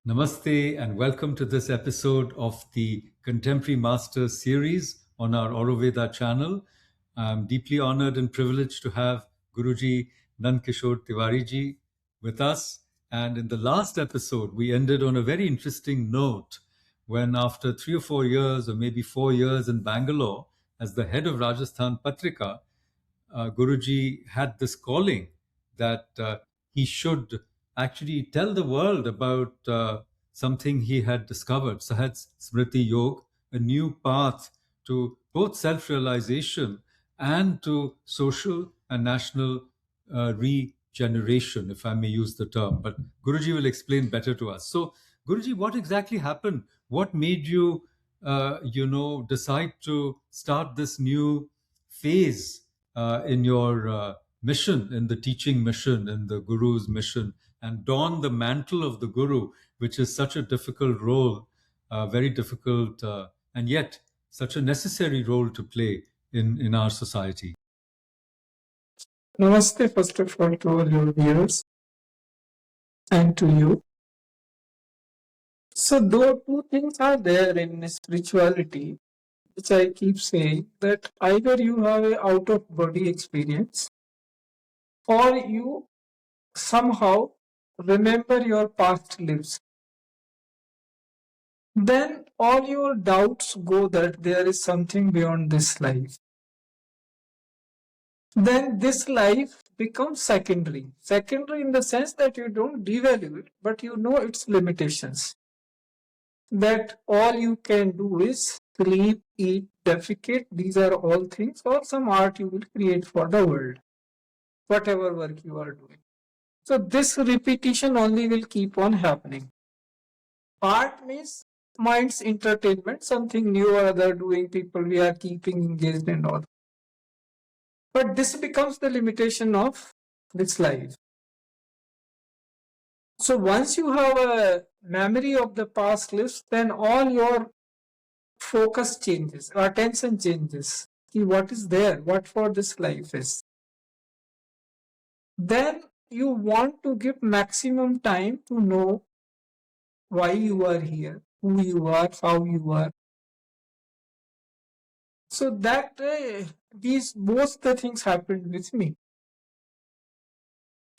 Namaste and welcome to this episode of the Contemporary Masters series on our Auroveda channel. I'm deeply honored and privileged to have Guruji Nand Kishore Tiwari ji with us. And in the last episode, we ended on a very interesting note when, after 3 or 4 years, or maybe 4 years in Bangalore, as the head of Rajasthan Patrika, Guruji had this calling that he should actually tell the world about something he had discovered, Sahaj Smriti Yog, a new path to both self-realization and to social and national regeneration, if I may use the term. But Guruji will explain better to us. So, Guruji, what exactly happened? What made you, decide to start this new phase in your mission, in the teaching mission, in the Guru's mission, and don the mantle of the Guru, which is such a difficult role, very difficult, and yet such a necessary role to play in our society? Namaste, first of all, to all your viewers and to you. So, though two things are there in spirituality, which I keep saying, that either you have a out of body experience or you somehow remember your past lives. Then all your doubts go that there is something beyond this life. Then this life becomes secondary. Secondary in the sense that you don't devalue it, but you know its limitations. That all you can do is sleep, eat, defecate. These are all things, or some art you will create for the world, whatever work you are doing. So this repetition only will keep on happening. Art means mind's entertainment, something new or other doing, people we are keeping engaged and all. But this becomes the limitation of this life. So once you have a memory of the past lives, then all your focus changes, attention changes. See what is there, what for this life is. Then you want to give maximum time to know why you are here, who you are, how you are. So that these both the things happened with me.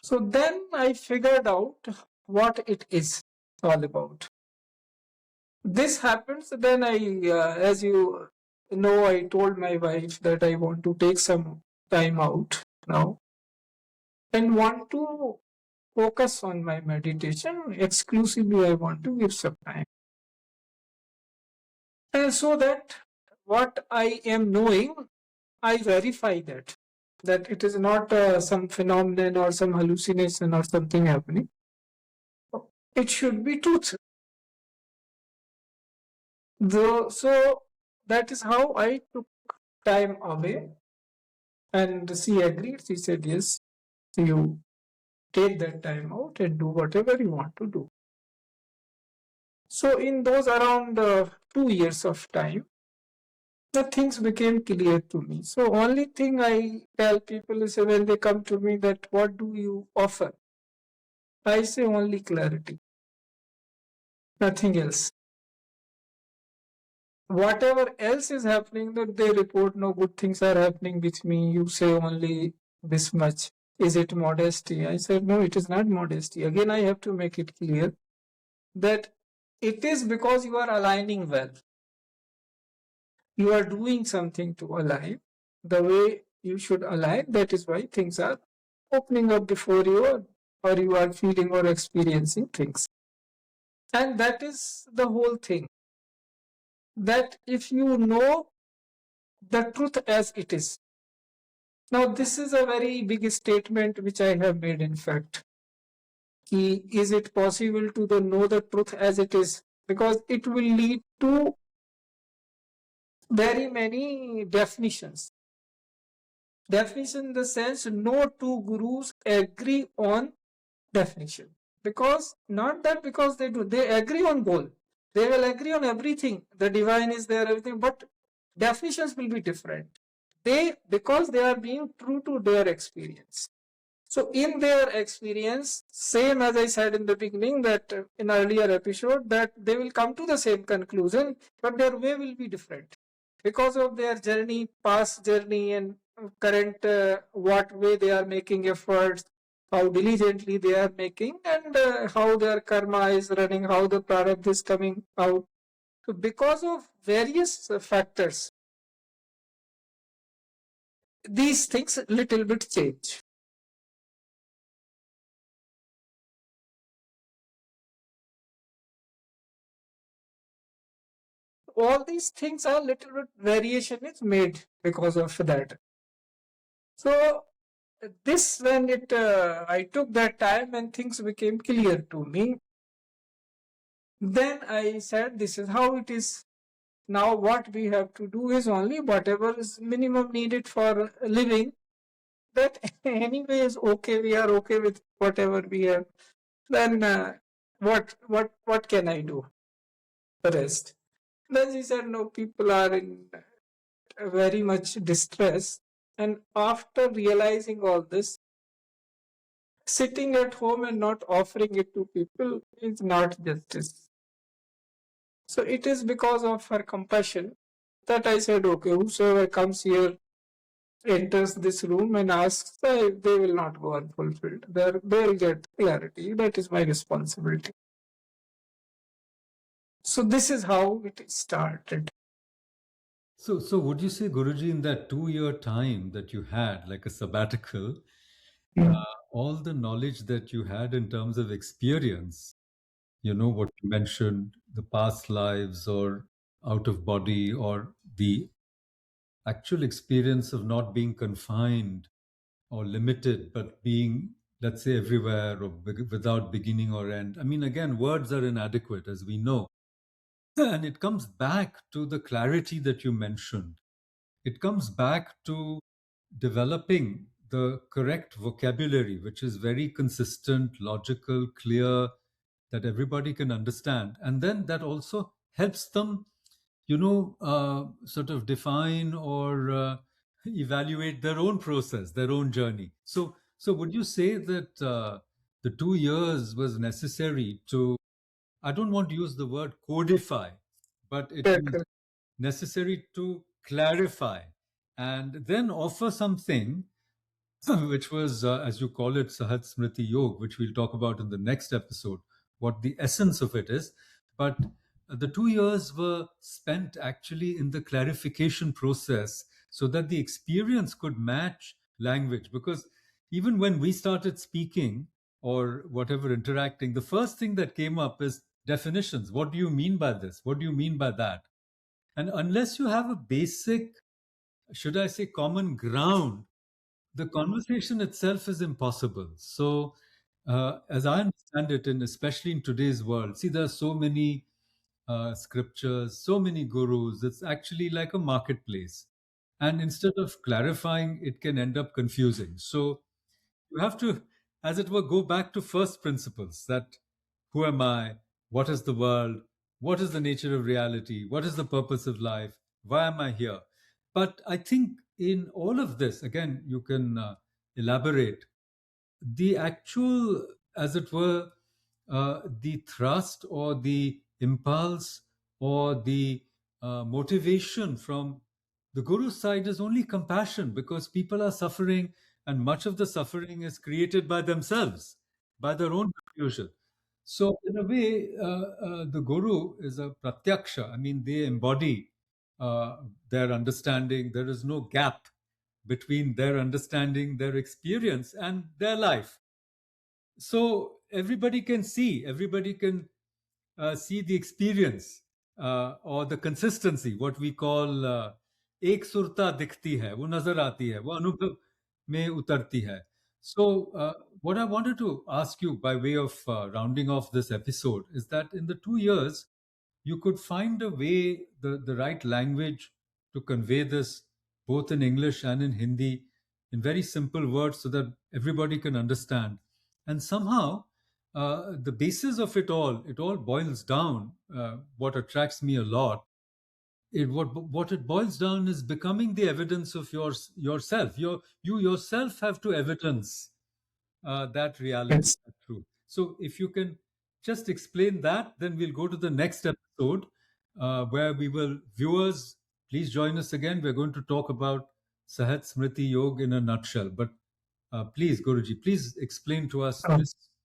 So then I figured out what it is all about. This happens, then I, as you know, I told my wife that I want to take some time out now and want to focus on my meditation. Exclusively, I want to give some time. And so that what I am knowing, I verify that it is not some phenomenon or some hallucination or something happening. It should be truth. So that is how I took time away, and she agreed. She said, yes, you take that time out and do whatever you want to do. So in those around 2 years of time, the things became clear to me. So only thing I tell people is when they come to me that what do you offer? I say only clarity, nothing else. Whatever else is happening, that they report no good things are happening with me, you say only this much. Is it modesty? I said, no, it is not modesty. Again, I have to make it clear that it is because you are aligning well. You are doing something to align the way you should align. That is why things are opening up before you, or you are feeling or experiencing things. And that is the whole thing. That if you know the truth as it is. Now, this is a very big statement which I have made, in fact. Is it possible to know the truth as it is? Because it will lead to very many definitions. Definition in the sense, no two gurus agree on definition. Because, not that because they do, they agree on goal. They will agree on everything. The divine is there, everything, but definitions will be different. Because they are being true to their experience. So in their experience, same as I said in the beginning, that in earlier episode, that they will come to the same conclusion, but their way will be different because of their journey, past journey, and current what way they are making efforts, how diligently they are making, and how their karma is running, how the product is coming out. So because of various factors, these things little bit change. All these things are little bit variation is made because of that. So this when it I took that time and things became clear to me. Then I said this is how it is. Now what we have to do is only whatever is minimum needed for living. That anyway is okay. We are okay with whatever we have. Then what can I do? The rest. Then she said, no, people are in very much distress. And after realizing all this, sitting at home and not offering it to people is not justice. So it is because of her compassion that I said, okay, whosoever comes here, enters this room and asks, they will not go unfulfilled. They will get clarity. That is my responsibility. So this is how it started. So would you say, Guruji, in that 2 year time that you had, like a sabbatical, Mm. all the knowledge that you had in terms of experience, what you mentioned, the past lives or out of body, or the actual experience of not being confined or limited, but being, let's say, everywhere or without beginning or end. I mean, again, words are inadequate, as we know. And it comes back to the clarity that you mentioned. It comes back to developing the correct vocabulary, which is very consistent, logical, clear, that everybody can understand. And then that also helps them, sort of define or evaluate their own process, their own journey. So would you say that the 2 years was necessary to, I don't want to use the word codify, but it Correct, was correct. necessary to clarify and then offer something which was, as you call it, Sahaj Smriti Yog, which we'll talk about in the next episode, what the essence of it is. But the 2 years were spent actually in the clarification process so that the experience could match language. Because even when we started speaking or whatever interacting, the first thing that came up is definitions. What do you mean by this? What do you mean by that? And unless you have a basic, should I say, common ground, the conversation itself is impossible. So, as I understand it, and especially in today's world, see, there are so many scriptures, so many gurus, it's actually like a marketplace. And instead of clarifying, it can end up confusing. So, you have to, as it were, go back to first principles, that who am I? What is the world? What is the nature of reality? What is the purpose of life? Why am I here? But I think in all of this, again, you can elaborate the actual, as it were, the thrust or the impulse or the motivation from the guru's side is only compassion, because people are suffering, and much of the suffering is created by themselves, by their own confusion. So, in a way, the guru is a pratyaksha. I mean, they embody uh, their understanding. There is no gap between their understanding, their experience, and their life. So everybody can see the experience or the consistency, what we call एक सुरता दिखती है, वो नजर आती है, वो अनुभव में उतरती है. So what I wanted to ask you by way of rounding off this episode is that in the 2 years you could find a way, the right language to convey this, both in English and in Hindi, in very simple words so that everybody can understand. And somehow, the basis of it all boils down. What attracts me a lot, what it boils down is becoming the evidence of yourself. You yourself have to evidence that reality, Yes. that truth. So if you can just explain that, then we'll go to the next episode where we will, viewers, please join us again. We're going to talk about Sahaj Smriti Yog in a nutshell. But please, Guruji, please explain to us Um,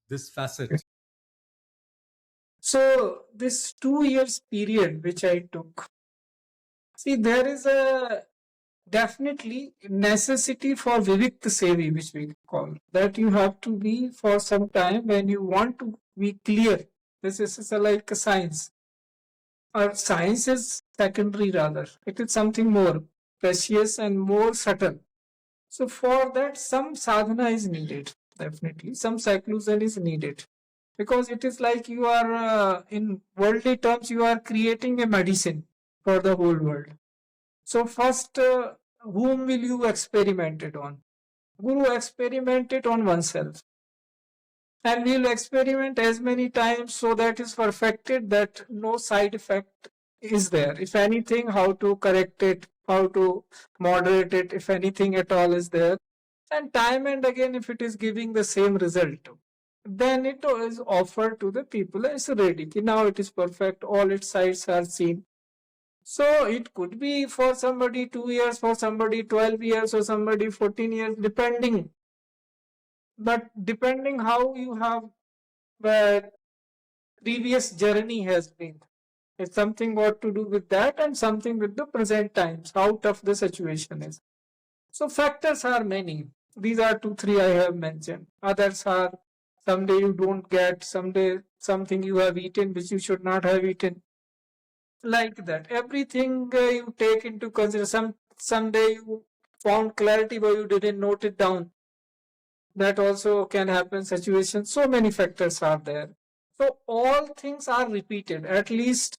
this facet. yes. So this 2 years period which I took, see, there is a definitely necessity for Vivik Sevi, which we call that you have to be for some time when you want to be clear. This is like a science, or science is secondary rather. It is something more precious and more subtle. So for that, some sadhana is needed. Definitely, some seclusion is needed because it is like you are, in worldly terms, you are creating a medicine for the whole world. So first, whom will you experiment it on? Guru experimented on oneself, and we'll experiment as many times so that is perfected that no side effect is there. If anything, how to correct it, how to moderate it, if anything at all is there. And time and again, if it is giving the same result, then it is offered to the people as ready. Now it is perfect, all its sides are seen. So it could be for somebody 2 years, for somebody 12 years, or somebody 14 years, depending. But depending how you have the previous journey has been. It's something got to do with that and something with the present times, how tough the situation is. So factors are many. These are two, three I have mentioned. Others are someday you don't get, someday something you have eaten which you should not have eaten. Like that. Everything you take into consideration. Someday you found clarity but you didn't note it down. That also can happen situation. So many factors are there. So all things are repeated. At least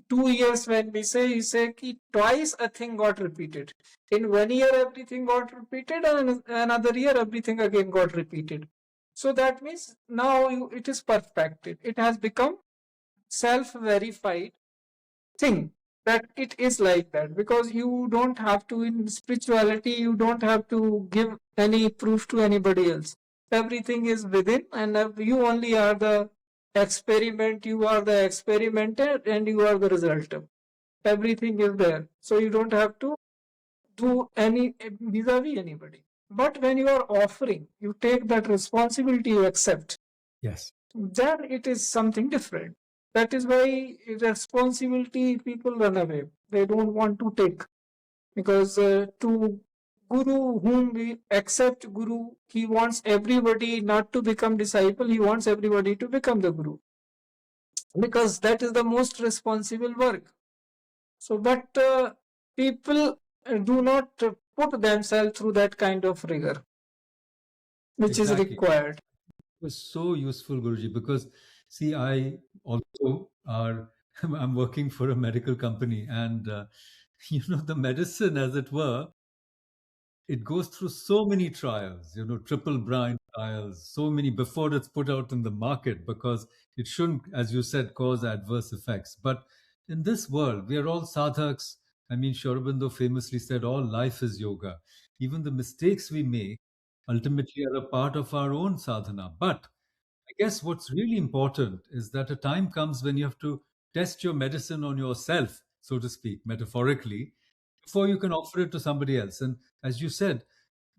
2 years when we say, you say ki twice a thing got repeated. In 1 year everything got repeated and in another year everything again got repeated. So that means now it is perfected. It has become self-verified thing that it is like that, because you don't have to, in spirituality you don't have to give any proof to anybody else. Everything is within, and you only are the experiment, you are the experimenter, and you are the result. Everything is there, so you don't have to do any vis-a-vis anybody. But when you are offering, you take that responsibility, you accept, Yes. then it is something different. That is why responsibility people run away. They don't want to take, because to Guru, whom we accept Guru, he wants everybody not to become disciple. He wants everybody to become the Guru, because that is the most responsible work. So, but people do not put themselves through that kind of rigor, which is Exactly. required. It was so useful, Guruji, because see, I also are I'm working for a medical company, and the medicine, as it were, it goes through so many trials, triple blind trials, so many before it's put out in the market, because it shouldn't, as you said, cause adverse effects. But in this world, we are all sadhaks. I mean, Sri Aurobindo famously said, all life is yoga. Even the mistakes we make ultimately are a part of our own sadhana. But I guess what's really important is that a time comes when you have to test your medicine on yourself, so to speak, metaphorically, before you can offer it to somebody else. And as you said,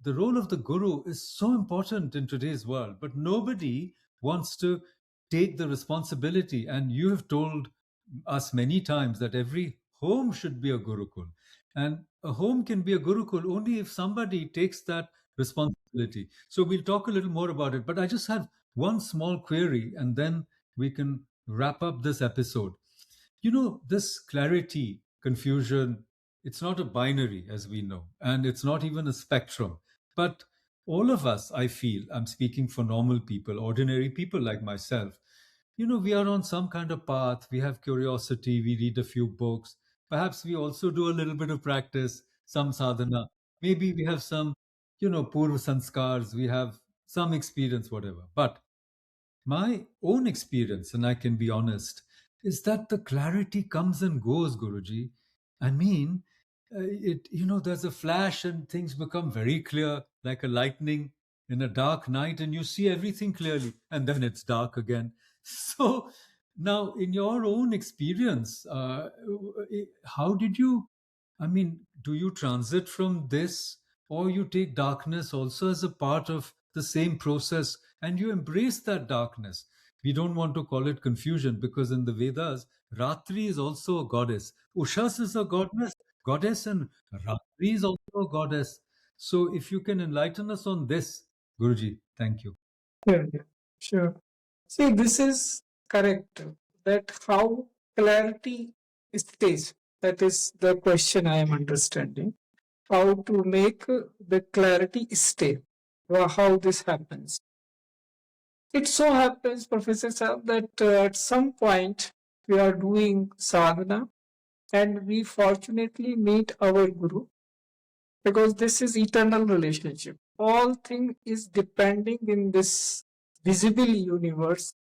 the role of the guru is so important in today's world, but nobody wants to take the responsibility. And you have told us many times that every home should be a gurukul. And a home can be a gurukul only if somebody takes that responsibility. So we'll talk a little more about it. But I just have one small query, and then we can wrap up this episode. This clarity, confusion, it's not a binary, as we know, and it's not even a spectrum. But all of us, I feel, I'm speaking for normal people, ordinary people like myself, we are on some kind of path. We have curiosity, we read a few books. Perhaps we also do a little bit of practice, some sadhana. Maybe we have some, purva sanskars, we have some experience, whatever. But my own experience, and I can be honest, is that the clarity comes and goes, Guruji. I mean, there's a flash and things become very clear, like a lightning in a dark night and you see everything clearly, and then it's dark again. So now, in your own experience, how did you, I mean, do you transit from this, or you take darkness also as a part of the same process and you embrace that darkness? We don't want to call it confusion because in the Vedas, Ratri is also a goddess. Ushas is a goddess, and Ratri is also a goddess. So, if you can enlighten us on this, Guruji, thank you. Yeah, yeah, sure. See, this is correct. That how clarity stays. That is the question I am understanding. How to make the clarity stay. How this happens. It so happens, Professor Saab, that at some point we are doing sadhana and we fortunately meet our Guru, because this is eternal relationship. All thing is depending in this visible universe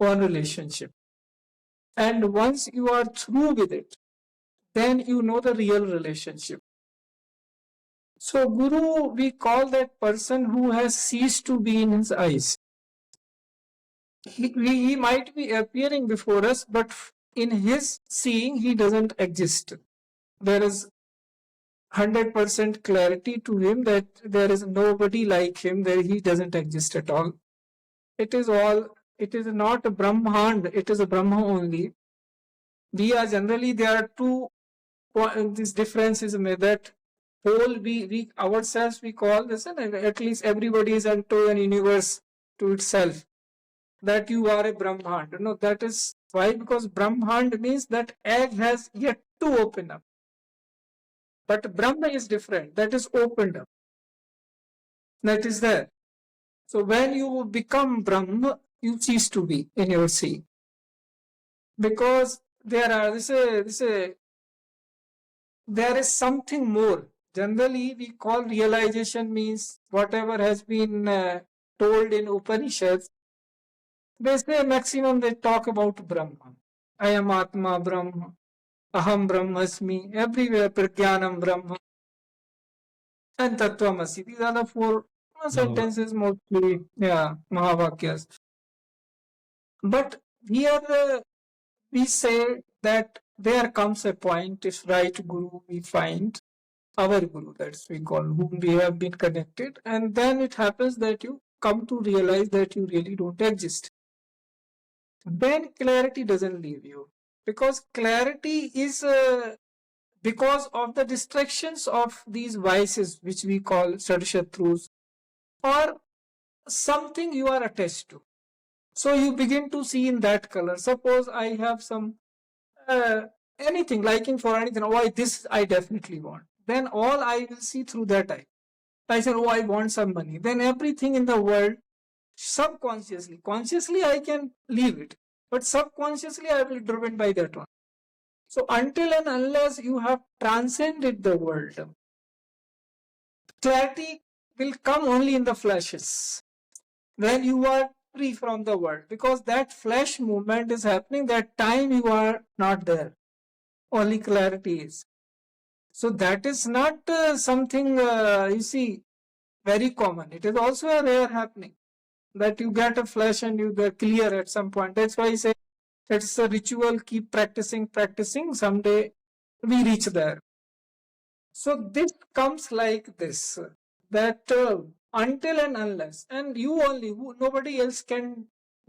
on relationship. And once you are through with it, then you know the real relationship. So Guru, we call that person who has ceased to be in his eyes. He might be appearing before us, but in his seeing, he doesn't exist. There is 100% clarity to him that there is nobody like him, that he doesn't exist at all. It is not a Brahmand, it is a Brahma only. We are generally, there are two, this difference is made that whole, we ourselves, we call this, and at least everybody is unto an universe to itself, that you are a Brahmand. No, that is why, because Brahmand means that egg has yet to open up. But Brahma is different, that is opened up. That is there. So when you become Brahma, you cease to be in your seeing. Because there is something more. Generally, we call realization means whatever has been told in Upanishads. They say maximum they talk about Brahma. I am Atma Brahma. Aham Brahmasmi. Everywhere Pragyanam Brahma. And Tattvamasi. These are the four sentences mostly. Yeah, Mahavakyas. But here we say that there comes a point, if right Guru we find, our Guru, that's we call, whom we have been connected, and then it happens that you come to realize that you really don't exist. Then clarity doesn't leave you, because clarity is because of the distractions of these vices, which we call Sadashatrus, or something you are attached to. So you begin to see in that color. Suppose I have some anything, liking for anything, oh, this I definitely want. Then all I will see through that eye. I said, oh, I want some money. Then everything in the world, subconsciously, consciously I can leave it, but subconsciously I will be driven by that one. So until and unless you have transcended the world, clarity will come only in the flashes. When you are free from the world, because that flash movement is happening, that time you are not there. Only clarity is. So that is not something, you see, very common. It is also a rare happening that you get a flash and you get clear at some point. That's why I say it's a ritual, keep practicing, someday we reach there. So this comes like this, that until and unless, and you only, nobody else can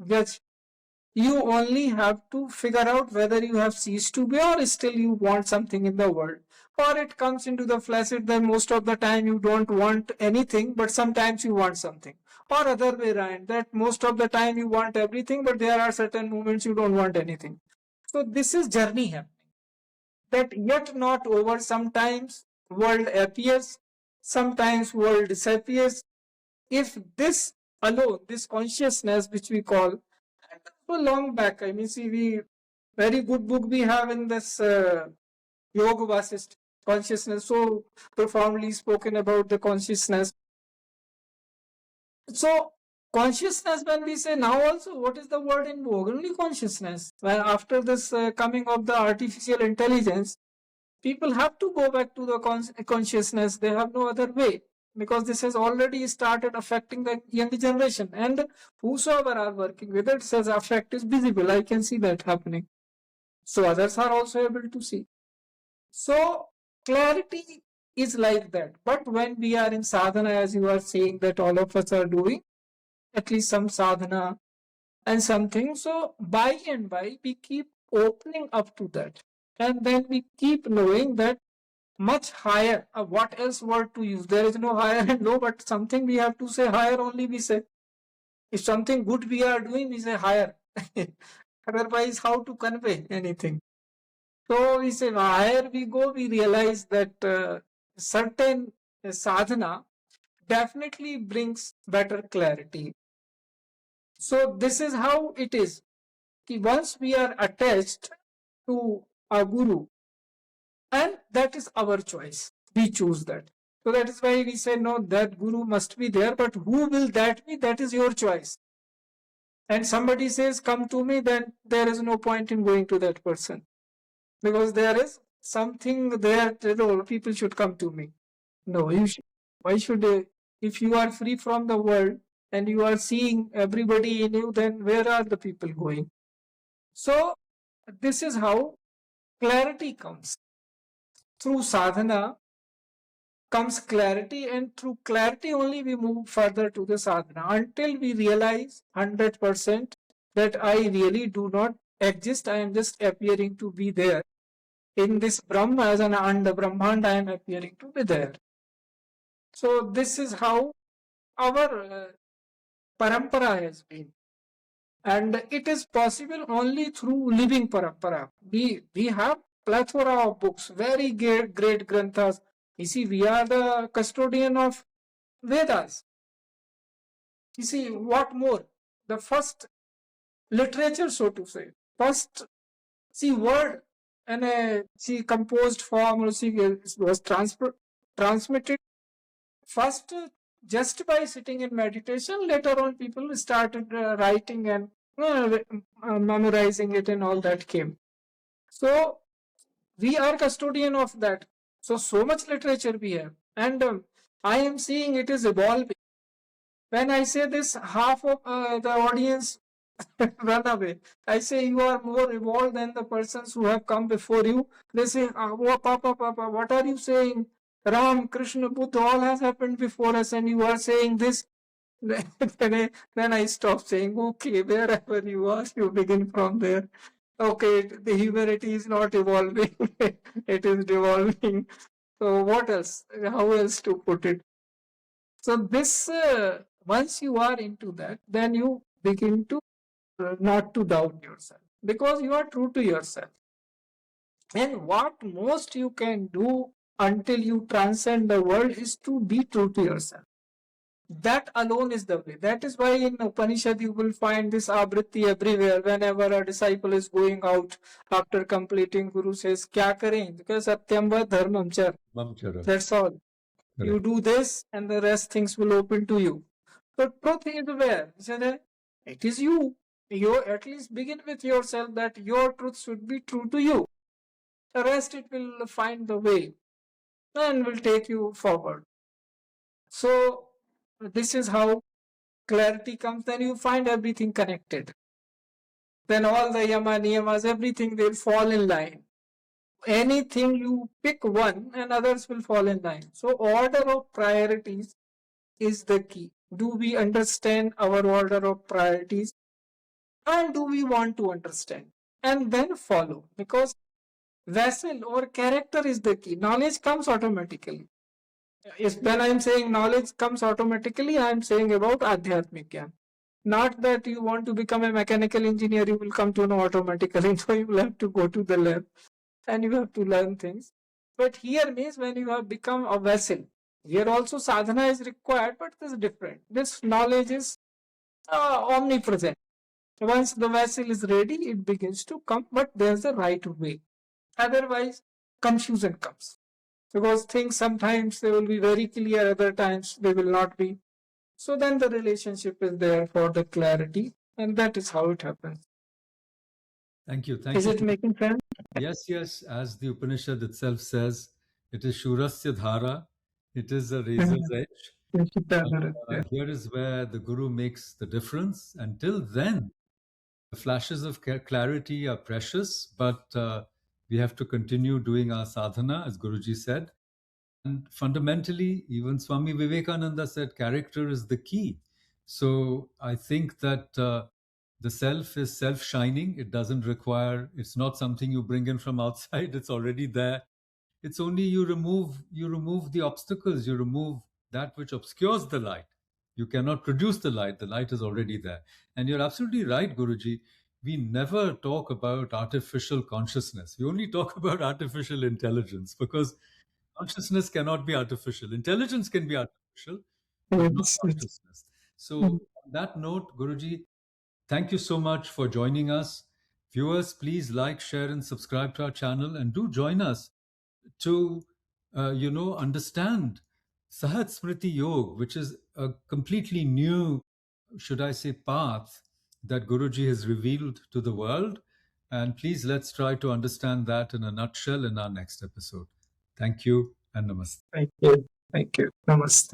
judge. You only have to figure out whether you have ceased to be or still you want something in the world. Or it comes into the flaccid that most of the time you don't want anything, but sometimes you want something. Or other way around, that most of the time you want everything, but there are certain moments you don't want anything. So this is journey happening. That yet not over. Sometimes world appears, sometimes world disappears. If this alone, this consciousness which we call, so long back, I mean, see, very good book we have in this Yoga Vasist, consciousness, so profoundly spoken about the consciousness. So consciousness, when we say now also, what is the word in vogue? Only consciousness. Well, after this coming of the artificial intelligence, people have to go back to the consciousness. They have no other way. because this has already started affecting the younger generation, and whosoever are working with it says effect is visible. I can see that happening. So others are also able to see. So clarity is like that. But when we are in sadhana, as you are saying that all of us are doing, at least some sadhana and something. So by and by, we keep opening up to that. And then we keep knowing that much higher, what else word to use? There is no higher and low, but something we have to say higher only we say. If something good we are doing, we say higher. Otherwise, how to convey anything? So we say higher we go, we realize that certain sadhana definitely brings better clarity. So this is how it is. Once we are attached to a guru, and that is our choice, we choose that. So that is why we say no, that guru must be there, but who will that be? That is your choice. And somebody says come to me, then there is no point in going to that person, because there is something there. People should come to me. No, you should. Why should they? If you are free from the world and you are seeing everybody in you, then where are the people going? So this is how clarity comes. Through sadhana comes clarity, and through clarity only we move further to the sadhana until we realize 100% that I really do not exist. I am just appearing to be there. In this Brahma, as an Anda Brahmanda, I am appearing to be there. So this is how our parampara has been. And it is possible only through living parampara. We have plethora of books, very great granthas. You see, we are the custodian of Vedas. You see, what more? The first literature, so to say, first, see, word and a composed form, or was transmitted first just by sitting in meditation. Later on, people started writing and memorizing it, and all that came. So we are custodian of that. So much literature we have, and I am seeing it is evolving. When I say this, half of the audience run away. I say you are more evolved than the persons who have come before you. They say, oh, Papa, what are you saying? Ram, Krishna, Buddha, all has happened before us, and you are saying this. Then I stop saying, okay, wherever you are, you begin from there. Okay, the humanity is not evolving, it is devolving. So, what else? How else to put it? So, this, once you are into that, then you begin to not to doubt yourself, because you are true to yourself. And what most you can do until you transcend the world is to be true to yourself. That alone is the way. That is why in Upanishad you will find this abritti everywhere. Whenever a disciple is going out after completing, Guru says, Kya kare? Because Satyam va dharmam char. That's all. Correct. You do this and the rest things will open to you. So truth is where? It is you. You at least begin with yourself, that your truth should be true to you. The rest it will find the way and will take you forward. So this is how clarity comes. Then you find everything connected. Then all the yama, niyamas, everything will fall in line. Anything you pick one and others will fall in line. So order of priorities is the key. Do we understand our order of priorities? And do we want to understand? And then follow. Because vessel or character is the key. Knowledge comes automatically. Yes, when I am saying knowledge comes automatically, I am saying about Adhyatmik Gyan. Not that you want to become a mechanical engineer, you will come to know automatically. So you will have to go to the lab and you have to learn things. But here means when you have become a vessel. Here also sadhana is required, but it is different. This knowledge is omnipresent. Once the vessel is ready, it begins to come, but there's a right way. Otherwise, confusion comes. Because things sometimes they will be very clear, other times they will not be. So then the relationship is there for the clarity, and that is how it happens. Thank you. Is it making sense? Yes, yes. As the Upanishad itself says, it is Shurasya Dhara, It is a razor's edge. But, Yeah. here is where the Guru makes the difference. Until then, the flashes of clarity are precious, but we have to continue doing our sadhana, as Guruji said. And fundamentally, even Swami Vivekananda said character is the key. So I think that the self is self shining. It doesn't require, it's not something you bring in from outside, it's already there. It's only you remove the obstacles, you remove that which obscures the light. You cannot produce the light is already there. And you're absolutely right, Guruji. We never talk about artificial consciousness. We only talk about artificial intelligence, because consciousness cannot be artificial. Intelligence can be artificial, but not Yes, yes. consciousness. So, on that note, Guruji, thank you so much for joining us. Viewers, please like, share, and subscribe to our channel, and do join us to, understand Sahaj Smriti Yog, which is a completely new, should I say, path that Guruji has revealed to the world. And please, let's try to understand that in a nutshell in our next episode. Thank you and namaste. Thank you. Thank you. Namaste.